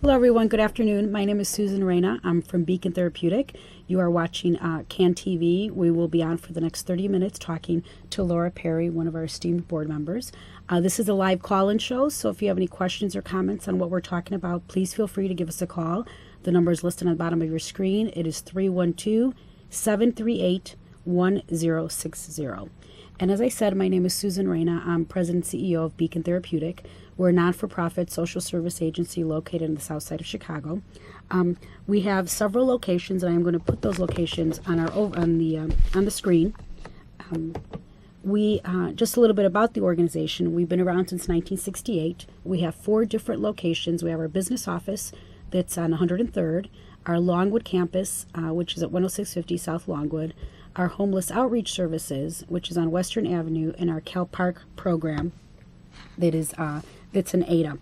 Hello, everyone. Good afternoon. My name is Susan Reyna. I'm from Beacon Therapeutic. You are watching CAN TV. We will be on for the next 30 minutes talking to Laura Parry, one of our esteemed board members. This is a live call-in show, so if you have any questions or comments on what we're talking about, please feel free to give us a call. The number is listed on the bottom of your screen. It is 312-738-1060. And as I said, my name is Susan Reyna. I'm President and CEO of Beacon Therapeutic. We're a non-for-profit social service agency located in the south side of Chicago. We have several locations, and I'm going to put those locations on the screen. Just a little bit about the organization. We've been around since 1968. We have 4 different locations. We have our business office that's on 103rd, our Longwood campus, which is at 10650 South Longwood, our homeless outreach services, which is on Western Avenue, and our Cal Park program that's in Ada.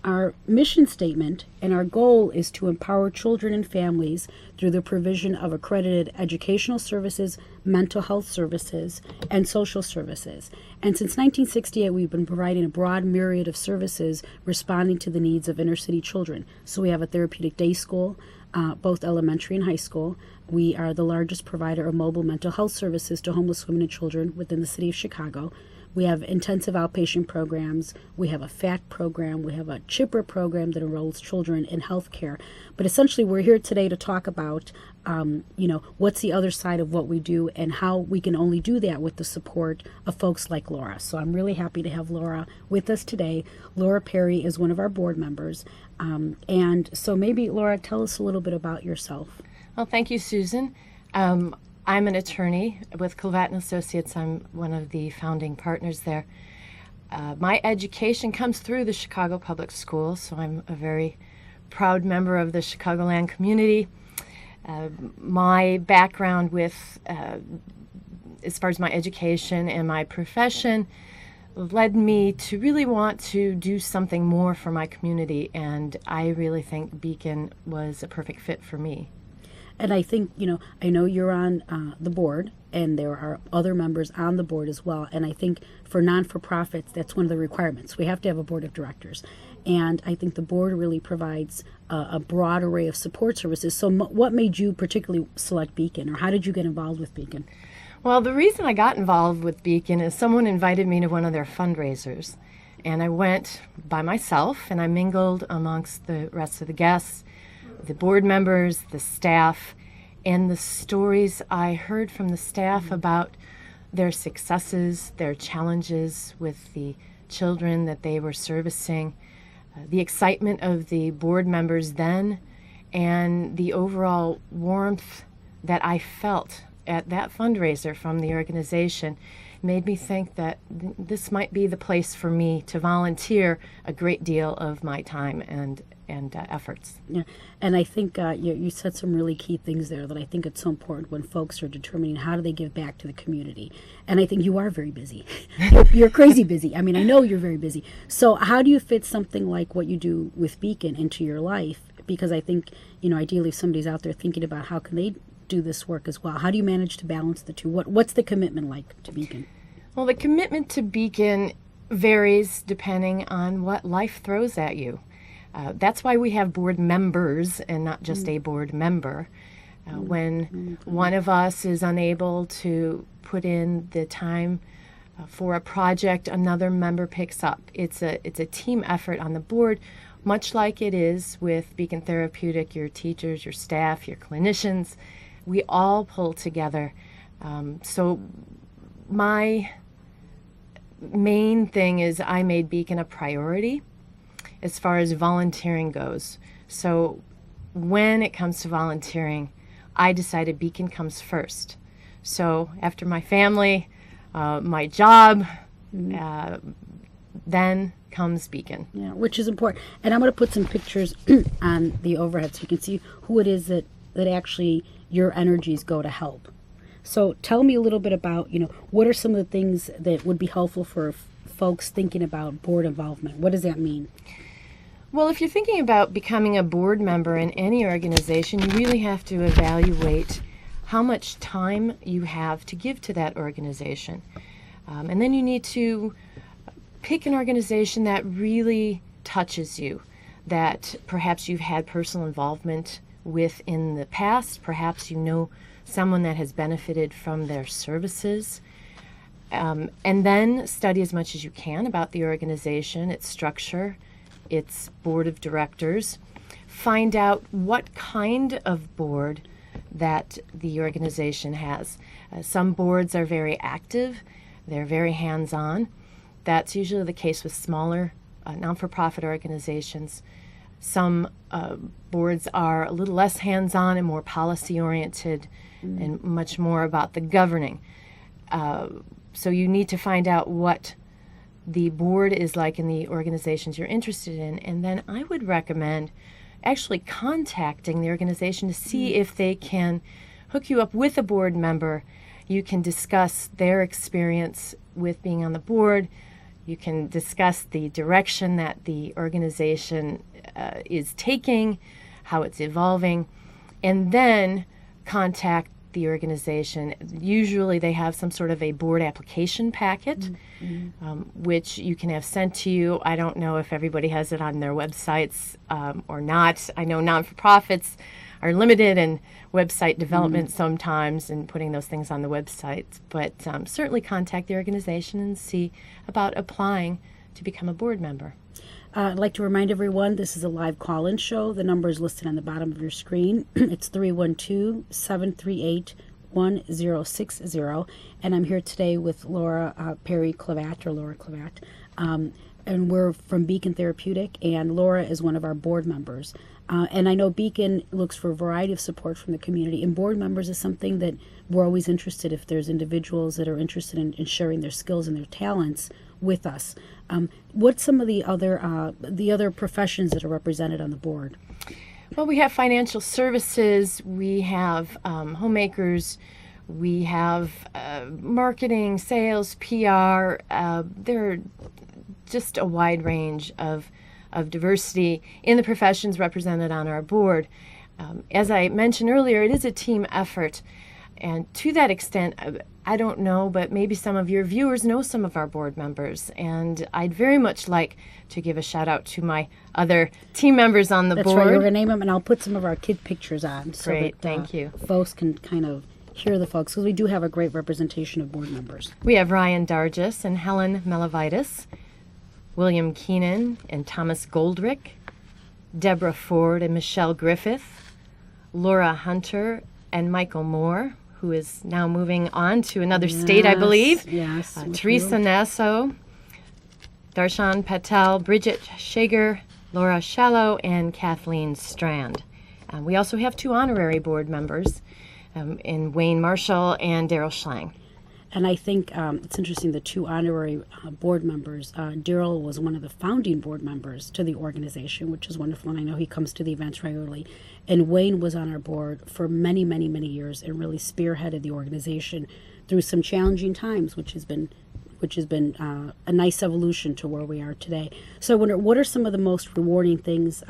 Our mission statement and our goal is to empower children and families through the provision of accredited educational services, mental health services, and social services. And since 1968, we've been providing a broad myriad of services responding to the needs of inner city children. So we have a therapeutic day school, both elementary and high school. We are the largest provider of mobile mental health services to homeless women and children within the city of Chicago. We have intensive outpatient programs. We have a FACT program. We have a CHIPRA program that enrolls children in health care. But essentially, we're here today to talk about, what's the other side of what we do and how we can only do that with the support of folks like Laura. So I'm really happy to have Laura with us today. Laura Parry is one of our board members. And so maybe, Laura, tell us a little bit about yourself. Well, thank you, Susan. I'm an attorney with Klevatt Associates. I'm one of the founding partners there. My education comes through the Chicago Public Schools, so I'm a very proud member of the Chicagoland community. My background with, as far as my education and my profession, led me to really want to do something more for my community, and I really think Beacon was a perfect fit for me. And I think, I know you're on the board, and there are other members on the board as well. And I think for non-for-profits, that's one of the requirements. We have to have a board of directors. And I think the board really provides a broad array of support services. So what made you particularly select Beacon, or how did you get involved with Beacon? Well, the reason I got involved with Beacon is someone invited me to one of their fundraisers. And I went by myself, and I mingled amongst the rest of the guests, the board members, the staff, and the stories I heard from the staff about their successes, their challenges with the children that they were servicing, the excitement of the board members then, and the overall warmth that I felt at that fundraiser from the organization made me think that this might be the place for me to volunteer a great deal of my time and efforts. Yeah, and I think you said some really key things there that I think it's so important when folks are determining how do they give back to the community. And I think you are very busy. You're crazy busy. I mean, I know you're very busy. So how do you fit something like what you do with Beacon into your life? Because I think, ideally if somebody's out there thinking about how can they do this work as well, how do you manage to balance the two? What's the commitment like to Beacon? Well, the commitment to Beacon varies depending on what life throws at you. That's why we have board members and not just a board member. When one of us is unable to put in the time for a project, another member picks up. It's a team effort on the board, much like it is with Beacon Therapeutic, your teachers, your staff, your clinicians. We all pull together. So my main thing is I made Beacon a priority as far as volunteering goes. So when it comes to volunteering, I decided Beacon comes first. So after my family, my job, then comes Beacon. Yeah, which is important. And I'm going to put some pictures on the overhead so you can see who it is that actually your energies go to help. So tell me a little bit about, what are some of the things that would be helpful for folks thinking about board involvement? What does that mean? Well, if you're thinking about becoming a board member in any organization, you really have to evaluate how much time you have to give to that organization. And then you need to pick an organization that really touches you, that perhaps you've had personal involvement with in the past. Perhaps you know someone that has benefited from their services. And then study as much as you can about the organization, its structure, its board of directors. Find out what kind of board that the organization has. Some boards are very active. They're very hands-on. That's usually the case with smaller non-for-profit organizations. Some boards are a little less hands-on and more policy-oriented and much more about the governing. So you need to find out what the board is like in the organizations you're interested in. And then I would recommend actually contacting the organization to see if they can hook you up with a board member. You can discuss their experience with being on the board. You can discuss the direction that the organization is taking, how it's evolving, and then contact the organization. Usually they have some sort of a board application packet, which you can have sent to you. I don't know if everybody has it on their websites or not. I know non-for-profits are limited in website development sometimes and putting those things on the website, but certainly contact the organization and see about applying to become a board member. I'd like to remind everyone this is a live call-in show. The number is listed on the bottom of your screen. It's 312-738-1060. And I'm here today with Laura Parry Klevatt, or Laura Klevatt. And we're from Beacon Therapeutic, and Laura is one of our board members. And I know Beacon looks for a variety of support from the community, and board members is something that we're always interested if there's individuals that are interested in sharing their skills and their talents with us. What's some of the other professions that are represented on the board? Well, we have financial services, we have homemakers, we have marketing, sales, PR. There are just a wide range of diversity in the professions represented on our board. As I mentioned earlier, it is a team effort. And to that extent, I don't know, but maybe some of your viewers know some of our board members. And I'd very much like to give a shout out to my other team members on the board. That's right, you're going to name them, and I'll put some of our kid pictures on. Great, that, thank you. Folks can kind of hear the folks, because we do have a great representation of board members. We have Ryan Dargis and Helen Melavitis, William Keenan and Thomas Goldrick, Deborah Ford and Michelle Griffith, Laura Hunter and Michael Moore, who is now moving on to another state, I believe. Yes. Teresa Nasso, Darshan Patel, Bridget Shager, Laura Shallow, and Kathleen Strand. We also have 2 honorary board members in Wayne Marshall and Daryl Schlang. And I think it's interesting, the 2 honorary board members. Daryl was one of the founding board members to the organization, which is wonderful, and I know he comes to the events regularly. And Wayne was on our board for many, many, many years and really spearheaded the organization through some challenging times, which has been a nice evolution to where we are today. So I wonder, what are some of the most rewarding things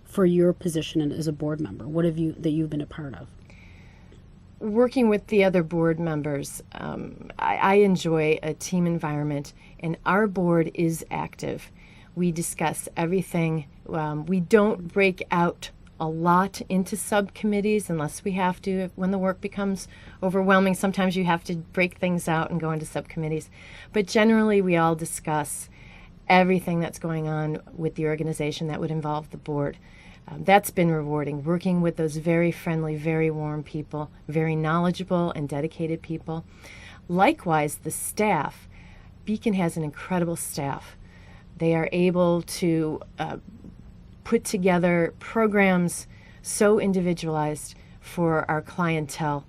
for your position as a board member? What have you that you've been a part of? Working with the other board members, I enjoy a team environment, and our board is active. We discuss everything. We don't break out a lot into subcommittees unless we have to. When the work becomes overwhelming, sometimes you have to break things out and go into subcommittees. But generally, we all discuss everything that's going on with the organization that would involve the board. That's been rewarding, working with those very friendly, very warm people, very knowledgeable and dedicated people. Likewise, the staff. Beacon has an incredible staff. They are able to put together programs so individualized for our clientele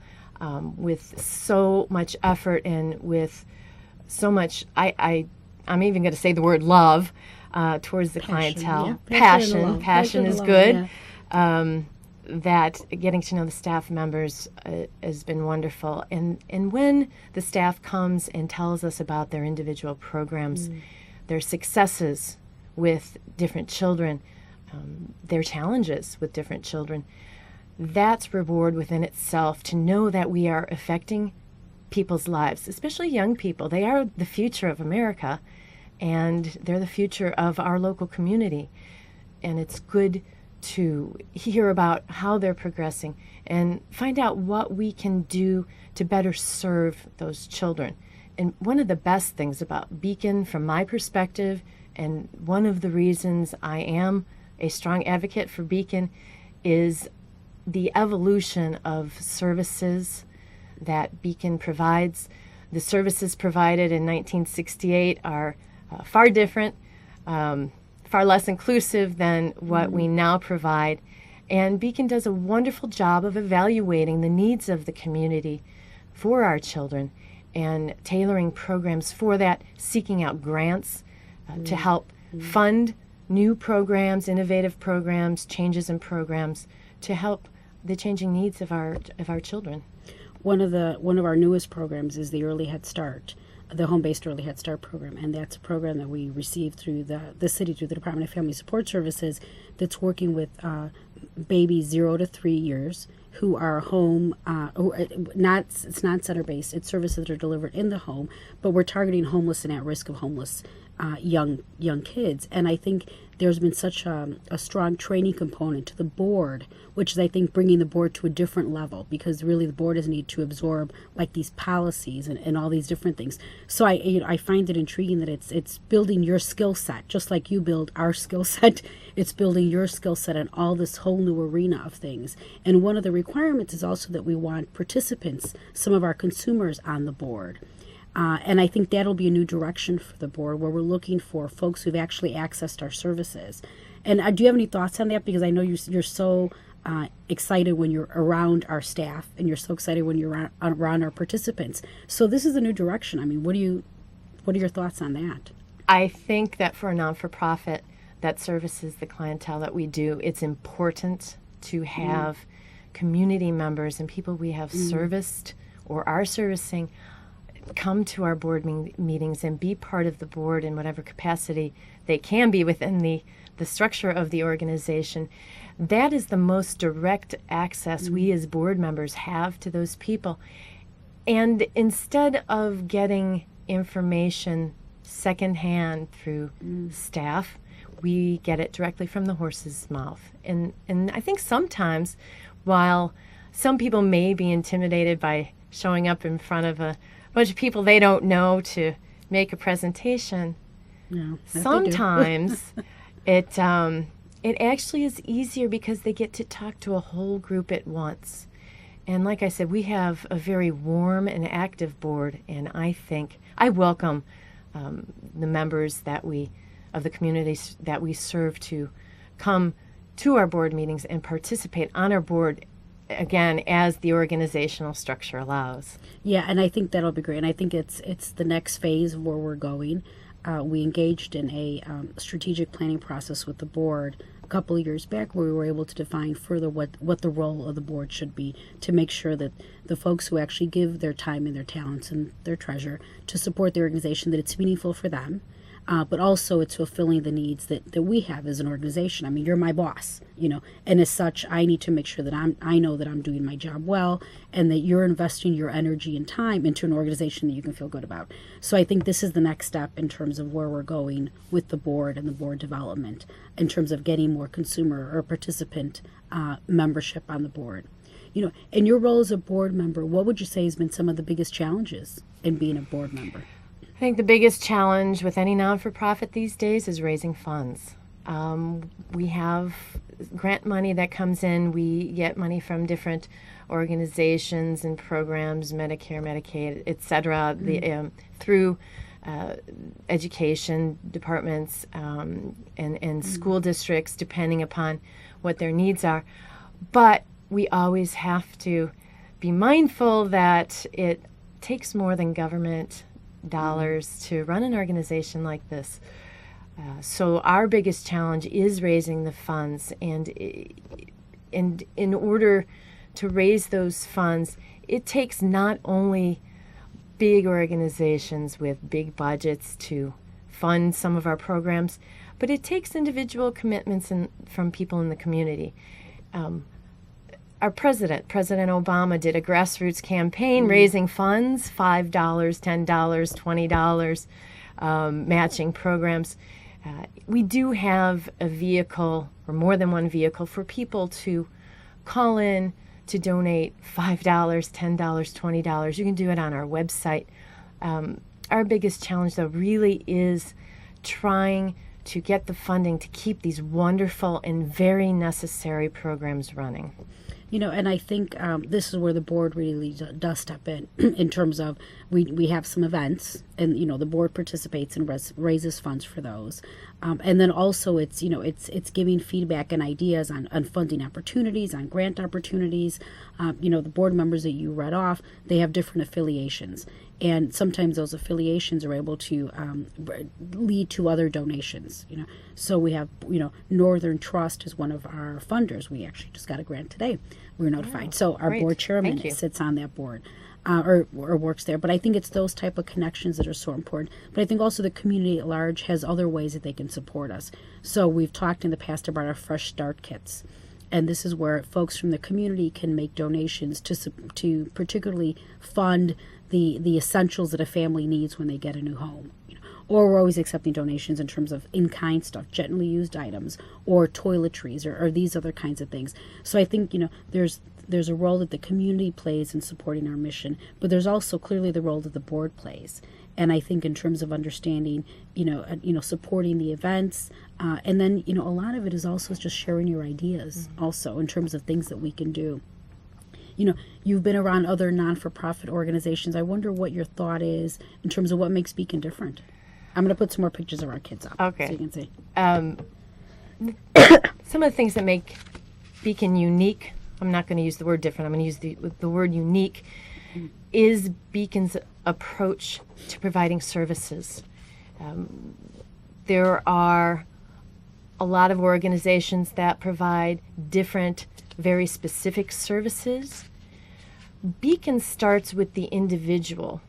with so much effort and with so much, I'm even going to say the word love, towards the clientele. Yeah. Passion is good. Yeah. That getting to know the staff members has been wonderful. And when the staff comes and tells us about their individual programs, their successes with different children, their challenges with different children, that's reward within itself to know that we are affecting people's lives, especially young people. They are the future of America, and they're the future of our local community. and it's good to hear about how they're progressing and find out what we can do to better serve those children. And one of the best things about Beacon, from my perspective, and one of the reasons I am a strong advocate for Beacon, is the evolution of services that Beacon provides. The services provided in 1968 are far different, far less inclusive than what we now provide. And Beacon does a wonderful job of evaluating the needs of the community for our children and tailoring programs for that, seeking out grants to help fund new programs, innovative programs, changes in programs to help the changing needs of our children. One of our newest programs is the Early Head Start, the home-based Early Head Start program, and that's a program that we received through the city, through the Department of Family Support Services, that's working with babies 0 to 3 years who are home. It's not center-based. It's services that are delivered in the home, but we're targeting homeless and at risk of homeless young kids. And I think there's been such a strong training component to the board, which is, I think, bringing the board to a different level, because really the board doesn't need to absorb like these policies and all these different things. So I find it intriguing that it's building your skill set, just like you build our skill set. It's building your skill set in all this whole new arena of things. And one of the requirements is also that we want participants, some of our consumers, on the board. And I think that'll be a new direction for the board, where we're looking for folks who've actually accessed our services. And do you have any thoughts on that? Because I know you're so excited when you're around our staff, and you're so excited when you're around our participants. So this is a new direction. I mean, what are your thoughts on that? I think that for a non-for-profit that services the clientele that we do, it's important to have community members and people we have serviced or are servicing come to our board meetings and be part of the board in whatever capacity they can be within the structure of the organization. That is the most direct access we as board members have to those people. And instead of getting information secondhand through staff, we get it directly from the horse's mouth. And I think sometimes, while some people may be intimidated by showing up in front of a bunch of people they don't know to make a presentation, sometimes it actually is easier because they get to talk to a whole group at once. And like I said, we have a very warm and active board, and I welcome the members of the communities that we serve to come to our board meetings and participate on our board, again, as the organizational structure allows. Yeah, and I think that'll be great. And I think it's the next phase of where we're going. We engaged in a strategic planning process with the board a couple of years back, where we were able to define further what the role of the board should be, to make sure that the folks who actually give their time and their talents and their treasure to support the organization, that it's meaningful for them, but also it's fulfilling the needs that we have as an organization. I mean, you're my boss, and as such, I need to make sure that I know that I'm doing my job well, and that you're investing your energy and time into an organization that you can feel good about. So I think this is the next step in terms of where we're going with the board and the board development, in terms of getting more consumer or participant membership on the board. In your role as a board member, what would you say has been some of the biggest challenges in being a board member? I think the biggest challenge with any non-for-profit these days is raising funds. We have grant money that comes in. We get money from different organizations and programs, Medicare, Medicaid, etc., through education departments and school districts, depending upon what their needs are. But we always have to be mindful that it takes more than government dollars to run an organization like this. So our biggest challenge is raising the funds, and in order to raise those funds, it takes not only big organizations with big budgets to fund some of our programs, but it takes individual commitments from people in the community. Our President Obama, did a grassroots campaign raising funds, $5, $10, $20, matching programs. We do have a vehicle, or more than one vehicle, for people to call in to donate $5, $10, $20. You can do it on our website. Our biggest challenge, though, really is trying to get the funding to keep these wonderful and very necessary programs running. And I think this is where the board really does step in terms of we have some events, and the board participates and raises funds for those, and then also it's giving feedback and ideas on funding opportunities, on grant opportunities. The board members that you read off, they have different affiliations, and sometimes those affiliations are able to lead to other donations. So we have Northern Trust is one of our funders. We actually just got a grant today. We were notified. Oh, so our great. board chairman Thank you. sits on that board or works there. But I think it's those type of connections that are so important. But I think also the community at large has other ways that they can support us. So we've talked in the past about our Fresh Start kits. And this is where folks from the community can make donations to particularly fund the essentials that a family needs when they get a new home. Or we're always accepting donations in terms of in-kind stuff, gently used items, or toiletries, or these other kinds of things. So I think there's a role that the community plays in supporting our mission, but there's also clearly the role that the board plays. And I think in terms of understanding, supporting the events, and then a lot of it is also just sharing your ideas, also in terms of things that we can do. You've been around other non-for-profit organizations. I wonder what your thought is in terms of what makes Beacon different. I'm going to put some more pictures of our kids up, Okay. so you can see. Some of the things that make Beacon unique, I'm not going to use the word different, I'm going to use the word unique, is Beacon's approach to providing services. There are a lot of organizations that provide different, very specific services. Beacon starts with the individual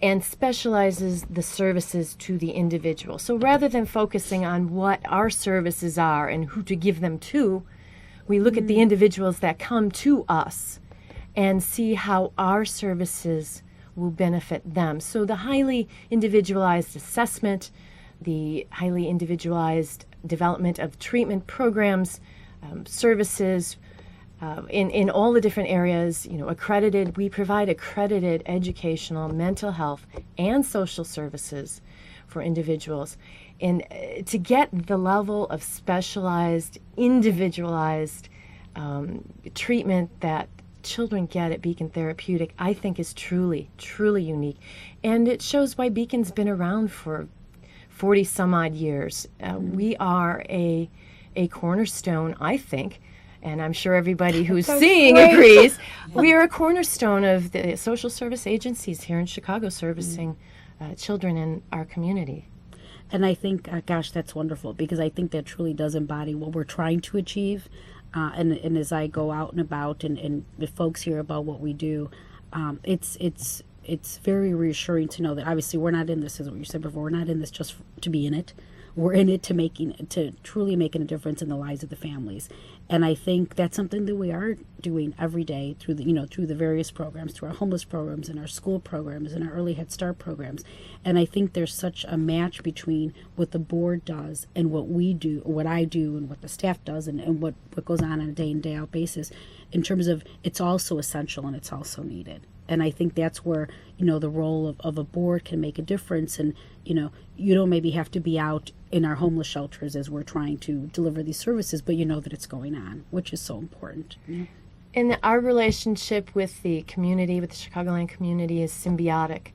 and specializes the services to the individual. So rather than focusing on what our services are and who to give them to, we look at the individuals that come to us and see how our services will benefit them. So the highly individualized assessment, the highly individualized development of treatment programs, services, in all the different areas, we provide accredited educational, mental health, and social services for individuals. And to get the level of specialized, individualized treatment that children get at Beacon Therapeutic, I think is truly, truly unique. And it shows why Beacon's been around for 40 some odd years. We are a cornerstone, I think, and I'm sure everybody who's seeing agrees, we are a cornerstone of the social service agencies here in Chicago servicing children in our community. And I think, gosh, that's wonderful, because I think that truly does embody what we're trying to achieve. And as I go out and about and the folks hear about what we do, it's very reassuring to know that obviously we're not in this, as what you said before, we're not in this just to be in it. We're in it to truly making a difference in the lives of the families. And I think that's something that we are doing every day through the various programs, through our homeless programs and our school programs and our early Head Start programs. And I think there's such a match between what the board does and what we do, or what I do and what the staff does, and what goes on a day in, day out basis, in terms of it's also essential and it's also needed. And I think that's where, the role of a board can make a difference. And, you don't maybe have to be out in our homeless shelters as we're trying to deliver these services, but you know that it's going on, which is so important. And our relationship with the community, with the Chicagoland community, is symbiotic.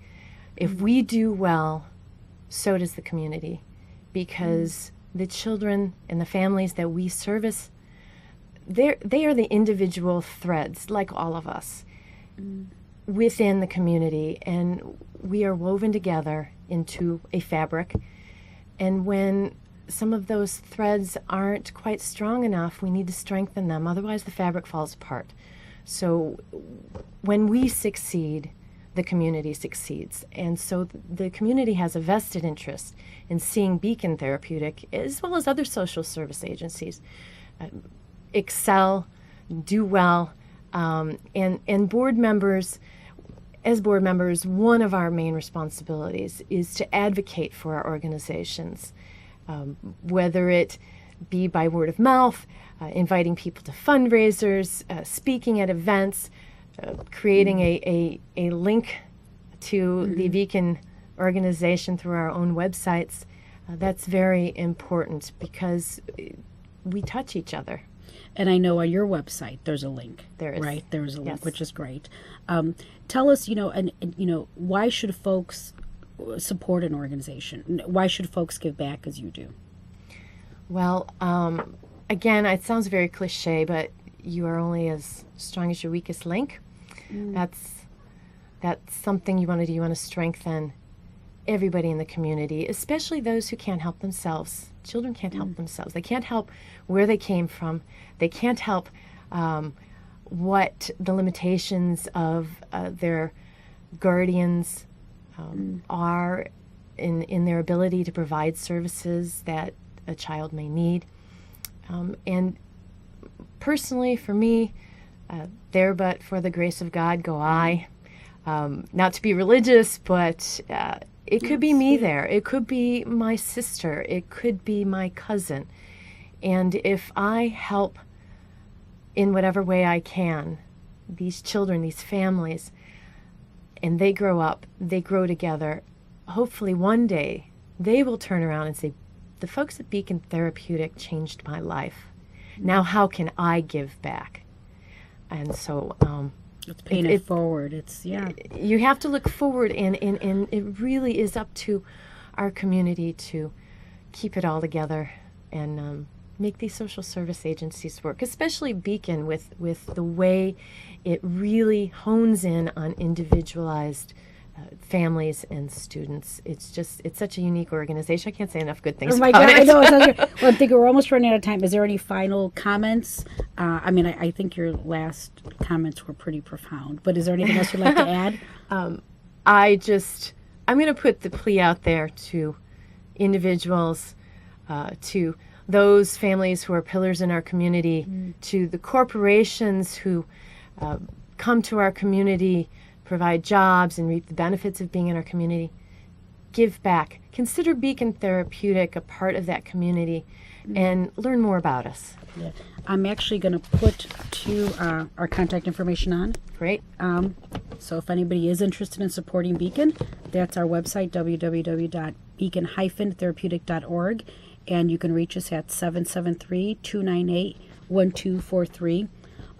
If we do well, so does the community, because the children and the families that we service, they are the individual threads, like all of us, within the community, and we are woven together into a fabric. And when some of those threads aren't quite strong enough, we need to strengthen them, otherwise the fabric falls apart. So when we succeed, the community succeeds. And so the community has a vested interest in seeing Beacon Therapeutic, as well as other social service agencies, excel, do well, and board members, as board members, one of our main responsibilities is to advocate for our organizations, whether it be by word of mouth, inviting people to fundraisers, speaking at events, creating a link to the Beacon organization through our own websites. That's very important because we touch each other. And I know on your website there's a link. There is. Right? There is a link, Yes. which is great. Tell us, and why should folks support an organization? Why should folks give back as you do? Well, again, it sounds very cliche, but you are only as strong as your weakest link. That's something you want to do. You want to strengthen everybody in the community, especially those who can't help themselves. Children can't help themselves. They can't help where they came from. They can't help what the limitations of their guardians are in their ability to provide services that a child may need. And personally, for me, there but for the grace of God go I. Not to be religious, but it could be me there. It could be my sister. It could be my cousin. And if I help in whatever way I can, these children, these families, and they grow up, they grow together, hopefully one day they will turn around and say, the folks at Beacon Therapeutic changed my life. Now how can I give back? And so It's paying it forward. It's, you have to look forward, and it really is up to our community to keep it all together and make these social service agencies work, especially Beacon with the way it really hones in on individualized families and students. It's such a unique organization. I can't say enough good things Oh my about God, it. I know. Well, I'm thinking we're almost running out of time. Is there any final comments? I think your last comments were pretty profound, but is there anything else you'd like to add? I'm going to put the plea out there to individuals, to those families who are pillars in our community, to the corporations who come to our community, provide jobs, and reap the benefits of being in our community. Give back. Consider Beacon Therapeutic a part of that community and learn more about us. Yeah. I'm actually going to put our contact information on. Great. So if anybody is interested in supporting Beacon, that's our website, www.beacon-therapeutic.org, and you can reach us at 773-298-1243.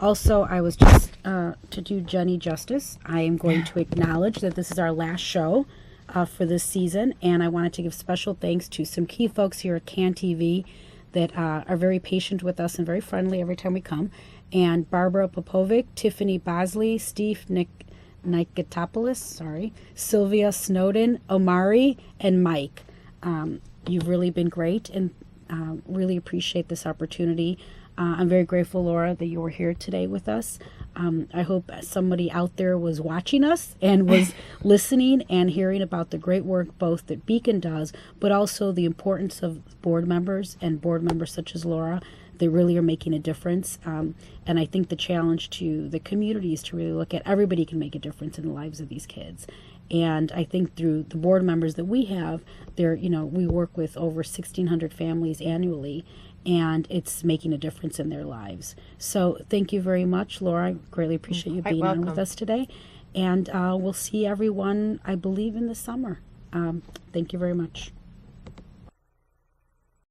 Also, I was just, to do Jenny justice, I am going to acknowledge that this is our last show for this season, and I wanted to give special thanks to some key folks here at CAN TV that are very patient with us and very friendly every time we come. And Barbara Popovic, Tiffany Bosley, Steve Nikitopoulos, Sylvia Snowden, Omari, and Mike. You've really been great, and really appreciate this opportunity. I'm very grateful, Laura, that you were here today with us. I hope somebody out there was watching us and was listening and hearing about the great work both that Beacon does, but also the importance of board members and board members such as Laura that really are making a difference. And I think the challenge to the community is to really look at everybody can make a difference in the lives of these kids. And I think through the board members that we have, we work with over 1,600 families annually, and it's making a difference in their lives. So thank you very much, Laura. I greatly appreciate you being on with us today. And we'll see everyone, I believe, in the summer. Thank you very much.